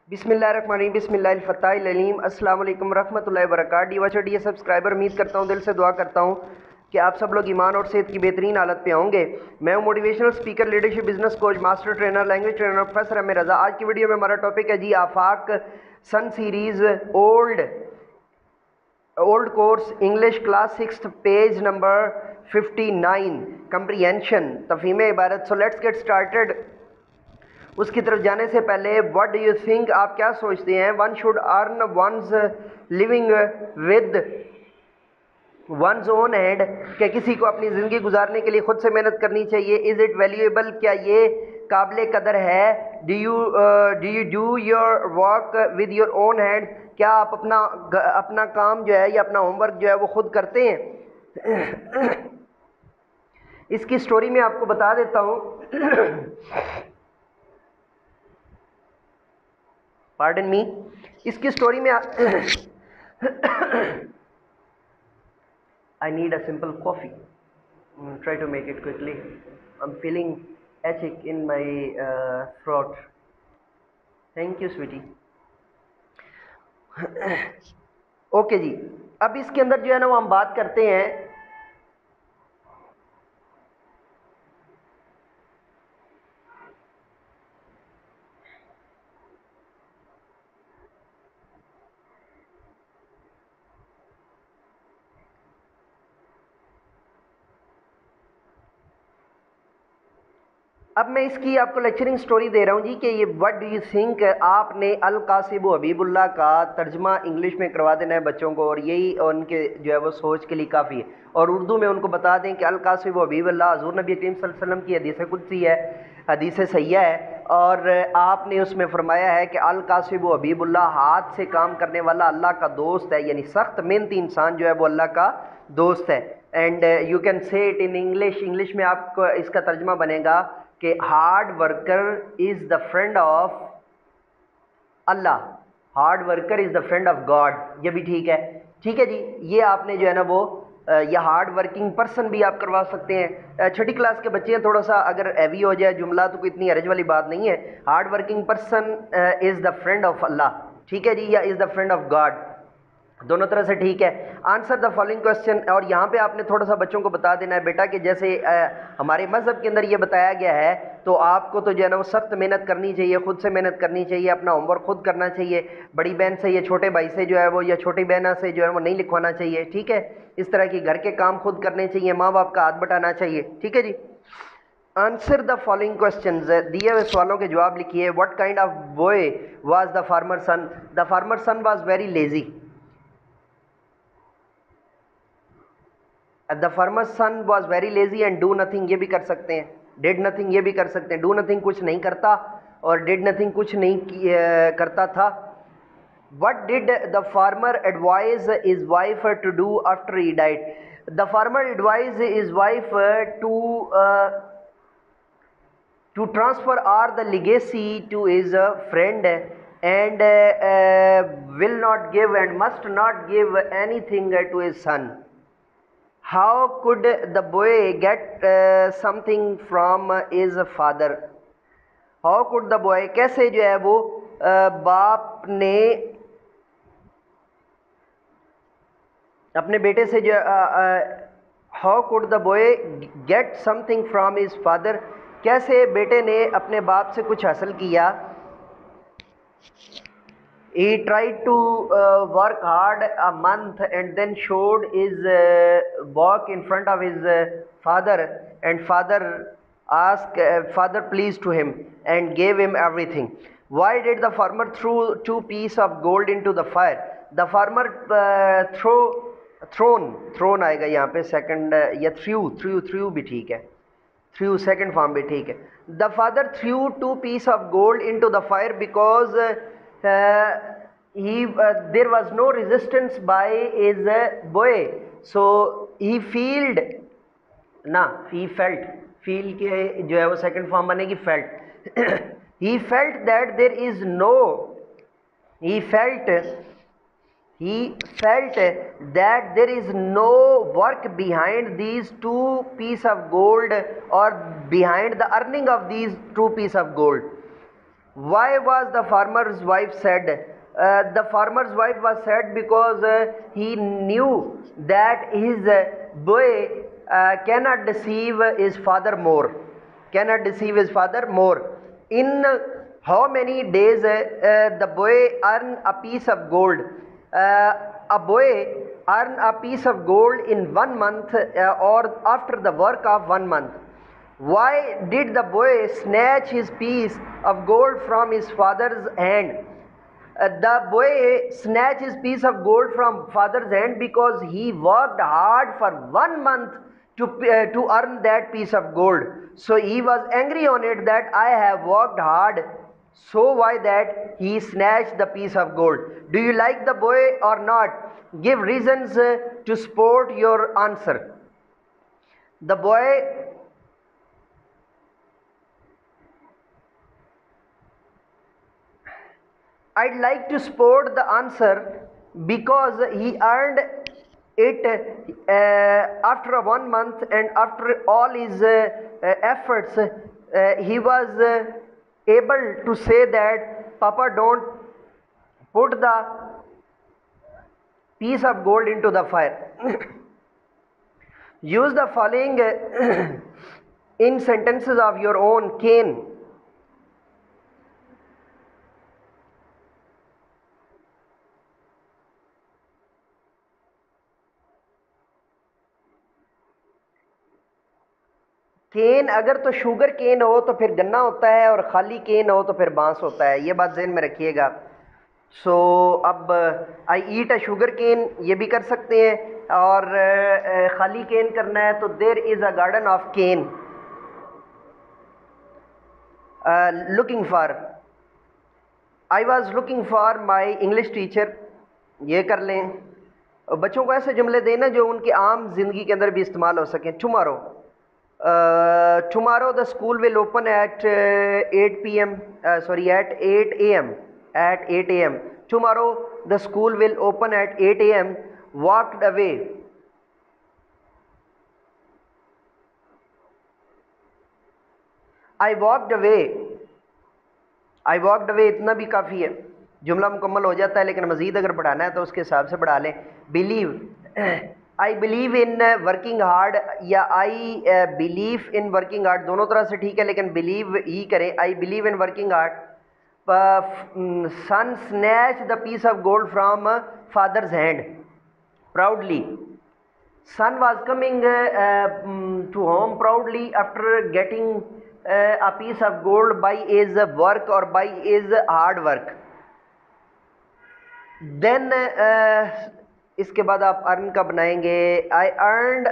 बिस्मिल्लाहिर्रहमानिर्रहीम बिस्मिल्लाहिल-फत्ताहिल-अलीम। अस्सलाम वालेकुम रहमतुल्लाहि व बरकातहू। डी सब्सक्राइबर, उम्मीद करता हूँ, दिल से दुआ करता हूँ कि आप सब लोग ईमान और सेहत की बेहतरीन हालत पे होंगे। मैं हूँ motivational speaker, leadership, business coach, master trainer, language trainer, professor Amir Raza. आज की वीडियो में हमारा टॉपिक है जी Afaq son series old course English class 6 page number 59 comprehension तफहीम इबारत। So let's get started. उसकी तरफ जाने से पहले व्हाट डू यू थिंक, आप क्या सोचते हैं? One should earn one's living with one's own hand, क्या किसी को अपनी ज़िंदगी गुजारने के लिए खुद से मेहनत करनी चाहिए? इज़ इट वैल्यूएबल, क्या ये काबिल कदर है? Do you do your work with your own hand, क्या आप अपना काम जो है या अपना होमवर्क जो है वो खुद करते हैं? इसकी स्टोरी में आपको बता देता हूँ। Pardon me. इसकी स्टोरी में I need a simple coffee. Try to make it quickly. I'm feeling achic in my throat. Thank you, sweetie. Okay जी, अब इसके अंदर जो है ना वो हम बात करते हैं अब मैं इसकी आपको लेक्चरिंग स्टोरी दे रहा हूँ जी कि ये व्हाट डू यू थिंक, आपने अल कासिब हबीबुल्लाह का तर्जमा इंग्लिश में करवा देना है बच्चों को, और यही उनके जो है वो सोच के लिए काफ़ी है। और उर्दू में उनको बता दें कि अल कासिब हबीबुल्लाह हज़ूर नबी करीम सल्लल्लाहु अलैहि वसल्लम की हदीस कुदसी है, हदीस सहिया है, और आपने उसमें फरमाया है कि अल कासिब हबीबुल्लाह, हाथ से काम करने वाला अल्लाह का दोस्त है, यानी सख्त मेहनती इंसान जो है वो अल्लाह का दोस्त है। And you can say it in English में आपको इसका तर्जमा बनेगा कि hard worker is the friend of Allah, hard worker is the friend of God. ये भी ठीक है, ठीक है जी। ये आपने जो है ना वो या हार्ड वर्किंग पर्सन भी आप करवा सकते हैं। छठी क्लास के बच्चे हैं, थोड़ा सा अगर हैवी हो जाए जुमला तो कोई इतनी हरज वाली बात नहीं है। Hard working person is the friend of Allah, ठीक है जी, या is the friend of God, दोनों तरह से ठीक है। आंसर द फॉलोइंग क्वेश्चन, और यहाँ पे आपने थोड़ा सा बच्चों को बता देना है बेटा कि जैसे हमारे मज़हब के अंदर ये बताया गया है, तो आपको तो जो है ना वो सख्त मेहनत करनी चाहिए, खुद से मेहनत करनी चाहिए, अपना होमवर्क खुद करना चाहिए, बड़ी बहन से या छोटे भाई से जो है वो या छोटी बहना से जो है वो नहीं लिखवाना चाहिए, ठीक है। इस तरह की घर के काम खुद करने चाहिए, माँ बाप का हाथ बटाना चाहिए, ठीक है जी। आंसर द फॉलोइंग क्वेश्चंस, दिए हुए सवालों के जवाब लिखिए। What kind of boy was the farmer son? The farmer son was very lazy. The farmer son was very lazy and do nothing, ये भी कर सकते हैं। डिड नथिंग ये भी कर सकते हैं। डू नथिंग कुछ नहीं करता, और डिड नथिंग कुछ नहीं करता था। What did the farmer advise his wife to do after he died? The farmer advise his wife to transfer are the legacy to his friend, and will not give and must not give anything to his son. How could the boy get something from his father? How could the boy, कैसे जो है वो बाप ने अपने बेटे से जो how could the boy get something from his father, कैसे बेटे ने अपने बाप से कुछ हासिल किया? He tried to work hard a month and then showed his work in front of his father, and father asked father pleased to him and gave him everything. Why did the farmer threw 2 pieces of gold into the fire? The farmer thrown आएगा यहाँ पे second, या through भी ठीक है, through second form भी ठीक है। The father threw 2 pieces of gold into the fire because there was no resistance by his boy, so he felt के जो है वो सेकंड फॉर्म बनेगी felt. he felt that there is no work behind these 2 pieces of gold, or behind the earning of these 2 pieces of gold. Why was the farmer's wife sad? The farmer's wife was sad because he knew that his boy cannot deceive his father more. Cannot deceive his father more. In how many days the boy earn a piece of gold? A boy earn a piece of gold in 1 month or after the work of 1 month. Why did the boy snatch his piece of gold from his father's hand? The boy snatched his piece of gold from father's hand because he worked hard for 1 month to earn that piece of gold. So he was angry on it that I have worked hard. So why that he snatched the piece of gold? Do you like the boy or not? Give reasons to support your answer. The boy I'd like to support the answer because he earned it after 1 month, and after all his efforts, he was able to say that Papa, don't put the piece of gold into the fire. Use the following in sentences of your own. Cain. केन अगर तो sugar cane हो तो फिर गन्ना होता है, और खाली केन हो तो फिर बांस होता है, ये बात ज़हन में रखिएगा. सो अब आई ईट अ शुगर केन ये भी कर सकते हैं, और खाली केन करना है तो there is a garden of cane. Looking for, I was looking for my English teacher, ये कर लें. बच्चों को ऐसे जुमले देना जो उनकी आम ज़िंदगी के अंदर भी इस्तेमाल हो सकें. Tomorrow, tomorrow the school will open at 8 p.m. Sorry, at 8 a.m. At 8 a.m. Tomorrow the school will open at 8 a.m. Walked away. I walked away. I walked away इतना भी काफ़ी है, जुमला मुकम्मल हो जाता है. लेकिन मज़ीद अगर बढ़ाना है तो उसके हिसाब से बढ़ा लें. Believe, I believe in working hard, या I believe in working hard, दोनों तरह से ठीक है, लेकिन बिलीव ही करें. I believe in working hard. Son snatch the piece of gold from father's hand proudly. Son was coming to home proudly after getting a piece of gold by his work or by his hard work. Then इसके बाद आप earn का बनाएंगे. I earned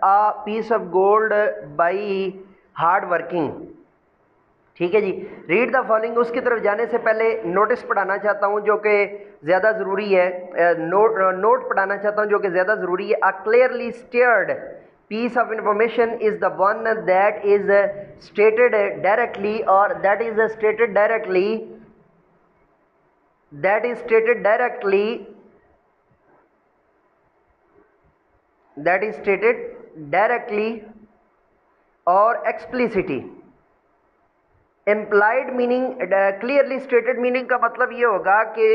a piece of gold by hard working. ठीक है जी. Read the following, उसकी तरफ जाने से पहले नोटिस पढ़ाना चाहता हूँ जो कि ज़्यादा ज़रूरी है. नोट पढ़ाना चाहता हूँ जो कि ज़्यादा ज़रूरी है. A clearly stated piece of information is the one that is stated directly, or that is stated directly, that is stated directly, that is stated directly or explicitly. Implied meaning, clearly stated meaning का मतलब ये होगा कि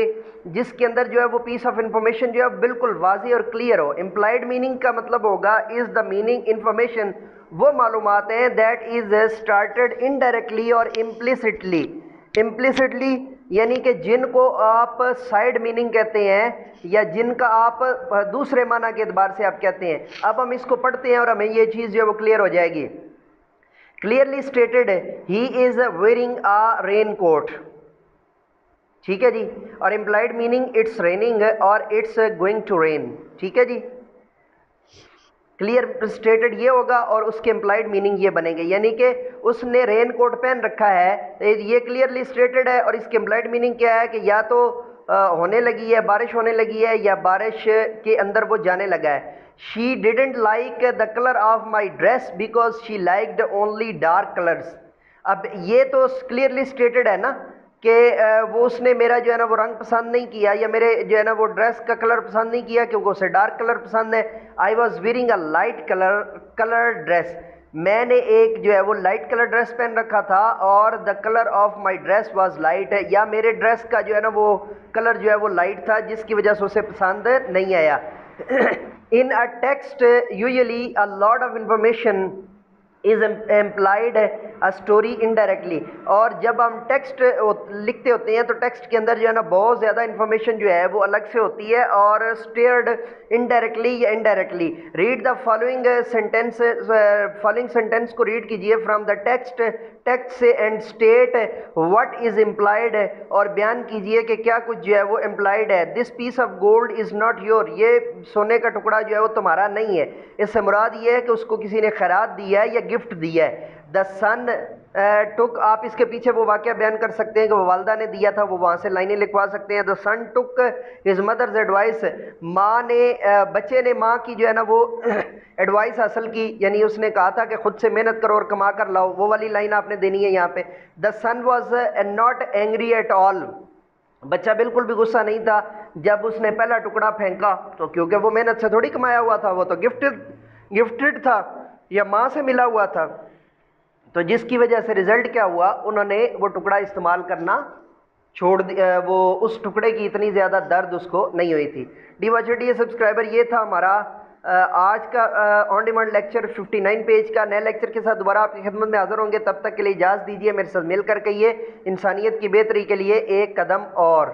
जिसके अंदर जो है वो पीस ऑफ इंफॉर्मेशन जो है बिल्कुल वाज़ी और क्लियर हो. इम्प्लाइड मीनिंग का मतलब होगा इज़ द मीनिंग इंफॉर्मेशन, वो मालूमात हैं दैट इज़ स्टार्टेड इनडायरेक्टली और इम्प्लिसिटली. इम्प्लिसिटली यानी कि जिनको आप साइड मीनिंग कहते हैं, या जिनका आप दूसरे माना के एतबार से आप कहते हैं. अब हम इसको पढ़ते हैं और हमें ये चीज़ जो है वो क्लियर हो जाएगी. Clearly stated, he is wearing a raincoat. ठीक है जी. और इम्प्लाइड मीनिंग इट्स रेनिंग और इट्स गोइंग टू रेन. ठीक है जी. क्लियर स्टेटेड ये होगा और उसके इम्प्लाइड मीनिंग ये बनेंगे, यानी कि उसने रेन कोट पहन रखा है, ये क्लियरली स्टेटेड है, और इसके इम्प्लाइड मीनिंग क्या है कि या तो होने लगी है, बारिश होने लगी है, या बारिश के अंदर वो जाने लगा है. She didn't like the color of my dress because she liked only dark colors. अब ये तो क्लियरली स्टेटेड है ना कि वो उसने मेरा जो है ना वो रंग पसंद नहीं किया, या मेरे जो है ना वो ड्रेस का कलर पसंद नहीं किया क्योंकि उसे डार्क कलर पसंद है. I was wearing a light colour dress. میں نے ایک جو ہے وہ لائٹ کلر ڈریس پہن رکھا تھا اور the colour of my dress was light, یا میرے ڈریس کا جو ہے نا وہ کلر جو ہے وہ لائٹ تھا جس کی وجہ سے اسے پسند نہیں آیا۔ In a text usually a lot of information is implied a story indirectly, اور جب ہم ٹیکسٹ لکھتے ہوتے ہیں تو ٹیکسٹ کے اندر جو ہے نا بہت زیادہ انفارمیشن جو ہے وہ الگ سے ہوتی ہے اور اسٹیئرڈ انڈائریکٹلی یا indirectly. Read the following sentence کو ریڈ کیجئے فرام دا ٹیکسٹ سے and state what is implied, اور بیان کیجئے کہ کیا کچھ جو ہے وہ امپلائڈ ہے۔ This piece of gold is not your, یہ سونے کا ٹکڑا جو ہے وہ تمہارا نہیں ہے۔ اس سے مراد یہ ہے کہ اس کو کسی نے خیرات دی ہے یا گفٹ دیا ہے۔ دا سن ٹک، آپ اس کے پیچھے وہ واقعہ بیان کر سکتے ہیں کہ وہ والدہ نے دیا تھا، وہ وہاں سے لائنیں لکھوا سکتے ہیں۔ دا سن ٹک ہز مدرز ایڈوائس، ماں نے بچے نے ماں کی جو ہے نا وہ ایڈوائس حاصل کی، یعنی اس نے کہا تھا کہ خود سے محنت کرو اور کما کر لاؤ، وہ والی لائن آپ نے دینی ہے یہاں پہ۔ The son was not angry at all, بچہ بالکل بھی غصہ نہیں تھا جب اس نے پہلا ٹکڑا پھینکا، تو کیونکہ وہ محنت سے تھوڑی کمایا ہوا تھا، وہ تو گفٹڈ تھا یا ماں سے ملا ہوا تھا، تو جس کی وجہ سے رزلٹ کیا ہوا، انہوں نے وہ ٹکڑا استعمال کرنا چھوڑ دیا، وہ اس ٹکڑے کی اتنی زیادہ درد اس کو نہیں ہوئی تھی۔ ڈی واچر ڈی سبسکرائبر، یہ تھا ہمارا آج کا آن ڈیمانڈ لیکچر 59 پیج کا۔ نئے لیکچر کے ساتھ دوبارہ آپ کی خدمت میں حاضر ہوں گے، تب تک کے لیے اجازت دیجیے، میرے ساتھ مل کر کہیے انسانیت کی بہتری کے لیے ایک قدم اور۔